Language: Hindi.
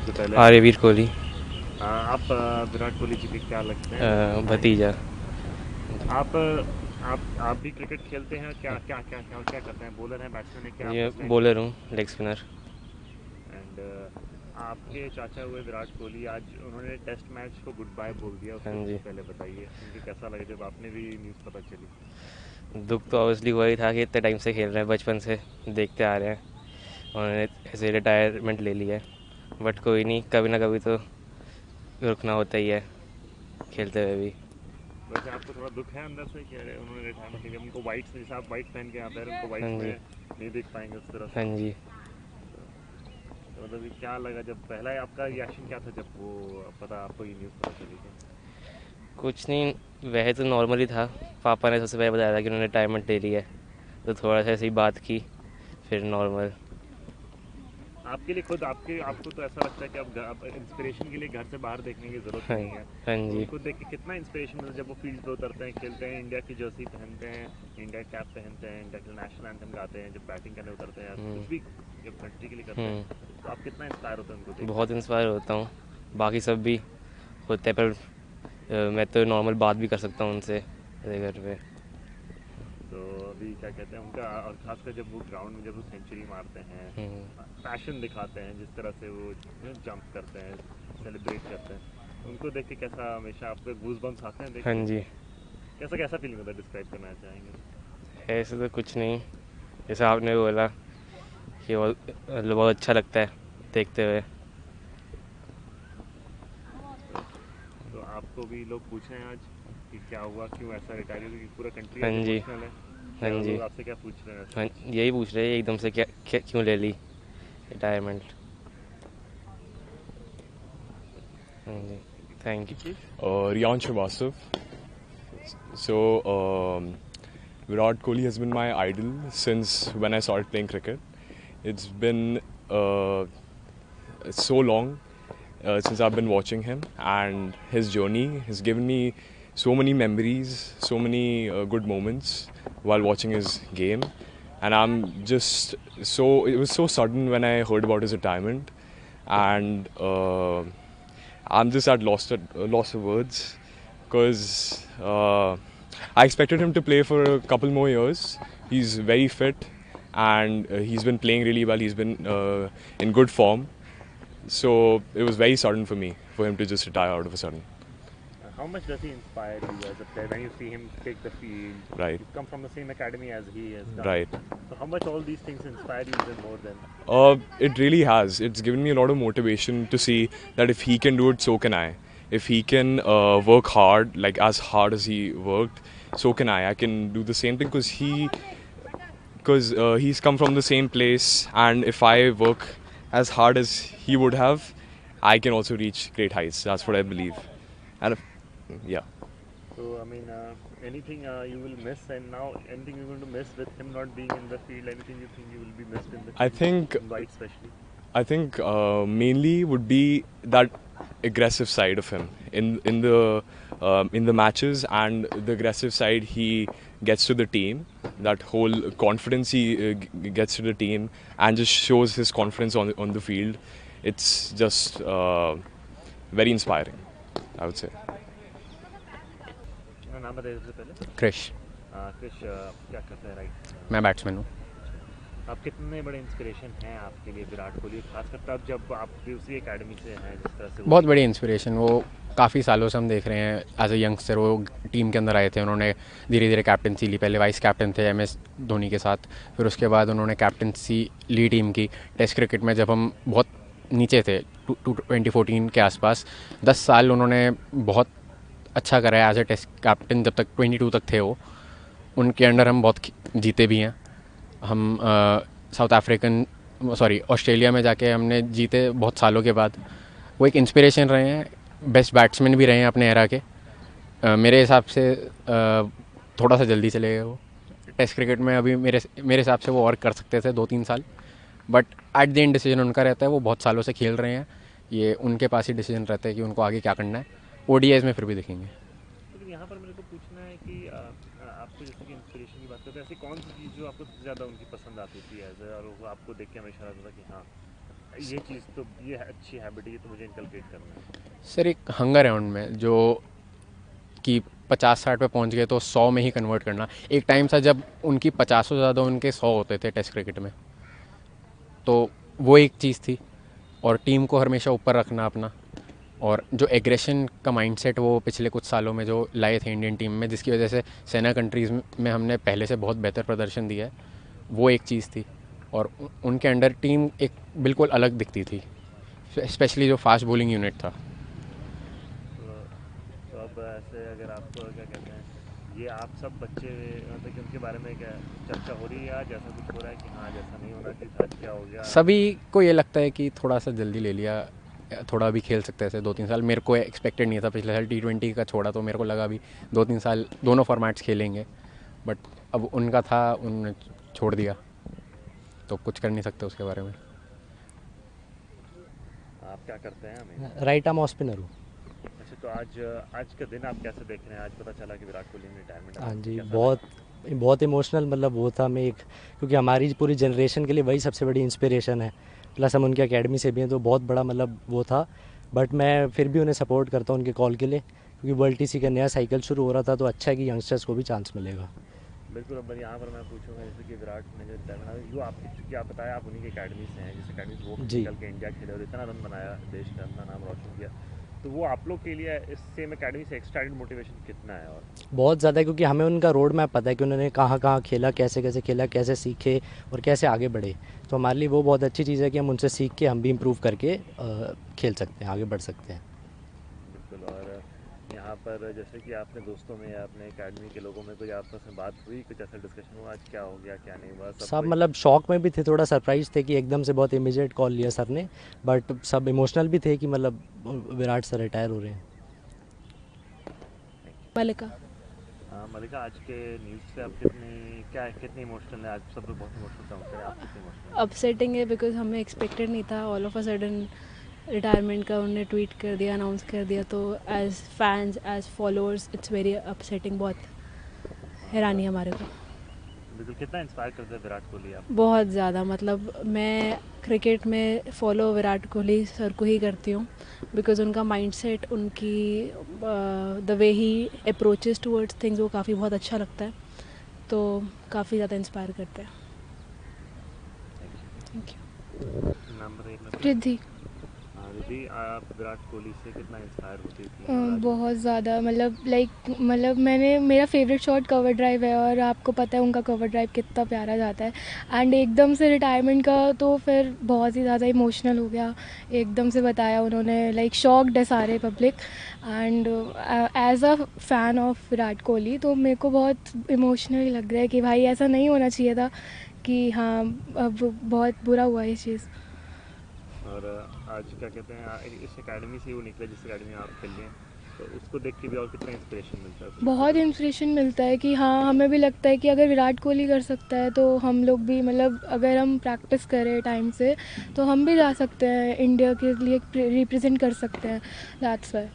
सबसे पहले? आर्यवीर कोहली। आप विराट कोहली जी के क्या लगते हैं? भतीजा। आप भी क्रिकेट खेलते हैं? क्या क्या क्या क्या क्या करते हैं? बॉलर हैं, बैट्समैन हैं, क्या ये आपका स्टाइल है? बॉलर हूँ, लेग स्पिनर। एंड आपके चाचा हुए विराट कोहली, आज उन्होंने टेस्ट मैच को गुड बाय बोल दिया, हाँ उसको जी। सबसे पहले बताइए उनको कैसा लगा जब आपने भी न्यूज़ पता चली? दुख तो ऑब्वियसली हुआ ही था कि इतने टाइम से खेल रहे हैं, बचपन से देखते आ रहे हैं। उन्होंने ऐसे रिटायरमेंट ले लिया है, बट कोई नहीं, कभी ना कभी तो रुकना होता ही है खेलते हुए भी। वैसे आपको थोड़ा दुख है अंदर से कि अरे उन्होंने रिटायरमेंट ले लिया, उनको वाइट, जैसे आप वाइट पहन के आते हैं, उनको हाँ वाइट्स में जी। नहीं देख पाएंगे उस तरह हाँ से? जी। तो मतलब ये क्या लगा जब पहला आपका रिएक्शन क्या था जब वो पता आपको ये न्यूज़ पता चली थी? कुछ नहीं, वह तो नॉर्मल ही था। पापा ने सबसे पहले बताया था कि उन्होंने रिटायरमेंट ले लिया है, तो थोड़ा सा ऐसे ही बात की, फिर नॉर्मल। आपके लिए खुद आपके आपको तो ऐसा लगता है कि अब इंस्पिरेशन के लिए घर से बाहर देखने की ज़रूरत ही हाँ। नहीं है? हाँ तो जी। उनको देख के कितना इंस्पिरेशन मिलता है जब वो फील्ड पे उतरते हैं, खेलते हैं, इंडिया की जर्सी पहनते हैं, इंडिया कैप पहनते हैं, इंडिया के नेशनल एंथम गाते हैं, जब बैटिंग करने उतरते हैं या हम्म। कुछ भी जब कंट्री के लिए करते हम्म। हैं, तो आप कितना इंस्पायर होते हैं उनको देख बहुत के? इंस्पायर होता हूँ। बाकी सब भी होते हैं, पर मैं तो नॉर्मल बात भी कर सकता हूँ उनसे मेरे घर पे। तो अभी क्या कहते हैं उनका, और खासकर जब वो ग्राउंड में जब वो सेंचुरी मारते हैं, हम्म। पैशन दिखाते हैं, जिस तरह से वो जंप करते हैं, सेलिब्रेट करते हैं, उनको देख के कैसा, हमेशा आपको गूज बम्स आते हैं देख हाँ के? जी। कैसा कैसा फीलिंग होता है, डिस्क्राइब करना चाहेंगे तो? ऐसे तो कुछ नहीं, जैसे आपने बोला कि मतलब बहुत अच्छा लगता है देखते हुए। तो, तो आपको भी लोग पूछ रहे हैं आज कि क्या हुआ, क्यों ऐसा रिटायर हो, क्योंकि पूरा कंट्री हाँ आज जी। इमोशनल है? हाँ क्या जी। लोग आपसे क्या पूछ रहे हैं वैसे हाँ, आज? यही पूछ रहे हैं एकदम से क्यों ले ली रिटायरमेंट। हाँ जी। Thank you. Riyan Shrivastava. So, Virat Kohli has been my idol since when I started playing cricket. It's been so long since I've been watching him, and his journey has given me so many memories, so many good moments while watching his game. And I'm just so, it was so sudden when I heard about his retirement, and I'm just at loss of words because I expected him to play for a couple more years. He's very fit and he's been playing really well. He's been in good form. So it was very sudden for me for him to just retire out of a sudden. How much does he inspire you as a player when you see him take the field? Right, You've come from the same academy as he has done. right. So how much all these things inspire you even more than? It really has. It's given me a lot of motivation to see that if he can do it, so can I. If he can work hard, like as hard as he worked, so can I. I can do the same thing because he's come from the same place, and if I work as hard as he would have, I can also reach great heights. That's what I believe. And yeah, So I mean, anything you will miss, and now anything you're going to miss with him not being in the field? Anything you think you will be missed in the I field, think in white especially? I think mainly would be that aggressive side of him in the matches and the aggressive side he gets to the team. That whole confidence he gets to the team and just shows his confidence on the field. It's just very inspiring, I would say. अपना नाम बताइए सबसे पहले। क्रिश। क्रिश, क्या करते हैं राइट? मैं बैट्समैन हूँ। आप कितने बड़े इंस्पिरेशन हैं आपके लिए विराट कोहली, खासकर तब जब आप भी उसी एकेडमी से हैं, जिस तरह से वो बहुत बड़ी इंस्पिरेशन, वो काफ़ी सालों से हम देख रहे हैं एज ए यंगस्टर। वो टीम के अंदर आए थे, उन्होंने धीरे धीरे कैप्टनसी ली। पहले वाइस कैप्टन थे MS धोनी के साथ, फिर उसके बाद उन्होंने कैप्टनसी ली टीम की। टेस्ट क्रिकेट में जब हम बहुत नीचे थे 2014 के आसपास, 10 साल उन्होंने बहुत अच्छा करा है एज ए टेस्ट कैप्टन। जब तक 22 तक थे वो, उनके अंडर हम बहुत जीते भी हैं। हम साउथ अफ्रीकन ऑस्ट्रेलिया में जाके हमने जीते बहुत सालों के बाद। वो एक इंस्पिरेशन रहे हैं, बेस्ट बैट्समैन भी रहे हैं अपने एरा के। मेरे हिसाब से थोड़ा सा जल्दी चले गए वो टेस्ट क्रिकेट में। अभी मेरे हिसाब से वो और कर सकते थे 2-3 साल, but at the end decision उनका रहता है। वो बहुत सालों से खेल रहे हैं, ये उनके पास ही डिसीजन रहता है कि उनको आगे क्या करना है। ODIs में फिर भी देखेंगे। लेकिन यहाँ पर मेरे को पूछना है कि आपको जैसे कि इंस्पिरेशन की बात करते हैं, ऐसी कौन सी चीज़ जो आपको सबसे ज़्यादा उनकी पसंद आती थी एज, और वो आपको देख के हमेशा लगता था कि हाँ ये चीज़ तो ये अच्छी हैबिट है, ये तो मुझे इनकलकेट करना है। सर एक हंगर है उनमें जो कि 50-60 पे पहुंच गए तो 100 में ही कन्वर्ट करना। एक टाइम था जब उनकी 50 से ज़्यादा उनके 100 होते थे टेस्ट क्रिकेट में, तो वो एक चीज़ थी। और टीम को हमेशा ऊपर रखना अपना, और जो एग्रेशन का माइंडसेट वो पिछले कुछ सालों में जो लाए थे इंडियन टीम में, जिसकी वजह से सेना कंट्रीज़ में हमने पहले से बहुत बेहतर प्रदर्शन दिया है, वो एक चीज़ थी। और उनके अंडर टीम एक बिल्कुल अलग दिखती थी, स्पेशली जो फास्ट बॉलिंग यूनिट था। तो अब ऐसे अगर आपको क्या कहते हैं, ये आप सब बच्चे मतलब कि उनके बारे में क्या चर्चा हो रही है, या जैसा कुछ हो रहा है कि हाँ जैसा नहीं होना चाहिए था, क्या हो गया? सभी को ये लगता है कि थोड़ा सा जल्दी ले लिया, थोड़ा भी खेल सकते थे 2-3 साल। मेरे को एक्सपेक्टेड नहीं था, पिछले साल T20 का छोड़ा तो मेरे को लगा भी 2-3 साल दोनों फॉर्मेट्स खेलेंगे, बट अब उनका था, उन्होंने छोड़ दिया, तो कुछ कर नहीं सकते उसके बारे में। आप क्या करते हैं? हमें राइट आर्म ऑफ स्पिनर हूँ। अच्छा, तो आज का दिन आप कैसे देख रहे हैं? आज पता चला कि विराट कोहली ने रिटायरमेंट। हाँ जी, बहुत इमोशनल मतलब वो था। मैं एक, क्योंकि हमारी पूरी जनरेशन के लिए वही सबसे बड़ी इंस्पिरेशन है, प्लस हम उनके एकेडमी से भी हैं, तो बहुत बड़ा मतलब वो था। बट मैं फिर भी उन्हें सपोर्ट करता हूँ उनके कॉल के लिए, क्योंकि वर्ल्ड टीसी का नया साइकिल शुरू हो रहा था, तो अच्छा है कि यंगस्टर्स को भी चांस मिलेगा। बिल्कुल। अब यहाँ पर मैं पूछूंगा जैसे कि विराट ने जो रिटायरमेंट, जो आप चूँकि आप बताया आप उन्हीं की अकेडमी से हैं, जिस अकेडमी से वो जी। निकल के इंडिया खेले और इतना रन बनाया, देश का अपना नाम रोशन किया, तो वो आप लोग के लिए इस सेम अकेडमी से एक्स्ट्रा मोटिवेशन कितना है? और बहुत ज़्यादा है, क्योंकि हमें उनका रोड मैप पता है कि उन्होंने कहाँ कहाँ खेला, कैसे कैसे खेला, कैसे सीखे और कैसे आगे बढ़े। तो हमारे लिए वो बहुत अच्छी चीज़ है कि हम उनसे सीख के हम भी इम्प्रूव करके खेल सकते हैं, आगे बढ़ सकते हैं। बिल्कुल। और यहाँ पर जैसे कि आपने दोस्तों में या अपने अकेडमी के लोगों में कोई आपस में बात हुई, कुछ ऐसा डिस्कशन हुआ आज क्या हो गया क्या नहीं हुआ? सब मतलब शॉक में भी थे, थोड़ा सरप्राइज थे कि एकदम से बहुत इमीडिएट कॉल लिया सर ने, बट सब इमोशनल भी थे कि मतलब विराट सर रिटायर हो रहे हैं। मलिका। मलिका, आज के न्यूज़ से आप कितनी इमोशनल है? आज सब लोग बहुत इमोशनल समझते हैं, आप कितने इमोशनल? अपसेटिंग है बिकॉज हमें एक्सपेक्टेड नहीं था, all of a sudden retirement का उन्होंने ट्वीट कर दिया, अनाउंस कर दिया, तो as fans as followers it's very upsetting. बहुत हैरानी है हमारे को। बिल्कुल। कितना इंस्पायर करते हैं विराट कोहली आप? बहुत ज़्यादा, मतलब मैं क्रिकेट में फॉलो विराट कोहली सर को ही करती हूँ, बिकॉज उनका माइंडसेट, उनकी the way he approaches towards things, वो काफ़ी बहुत अच्छा लगता है, तो काफ़ी ज़्यादा इंस्पायर करते हैं। Thank you. नंबर 1 में रिद्धि। रिद्धि, आप विराट कोहली से कितना इंस्पायर होती थी? बहुत ज़्यादा, मतलब मैंने, मेरा फेवरेट शॉट कवर ड्राइव है, और आपको पता है उनका कवर ड्राइव कितना प्यारा जाता है। एंड एकदम से रिटायरमेंट का तो फिर बहुत ही ज़्यादा इमोशनल हो गया, एकदम से बताया उन्होंने, शॉक्ड है सारे public. And as a fan of Virat Kohli तो मेरे को बहुत इमोशनल लग रहा है कि भाई ऐसा नहीं होना चाहिए था, कि हाँ अब बहुत बुरा हुआ ये चीज़। और आज क्या कहते हैं, इस एकेडमी से वो निकले जिस एकेडमी में आप खेल रहे हैं, तो उसको देख के भी और कितना इंस्पिरेशन मिलता है? बहुत इंस्पिरेशन मिलता है कि हाँ, हमें भी लगता है कि अगर विराट कोहली कर सकता है तो हम लोग भी, मतलब अगर हम प्रैक्टिस करें टाइम से तो हम भी जा सकते हैं, इंडिया के लिए रिप्रेजेंट कर सकते हैं। That's why.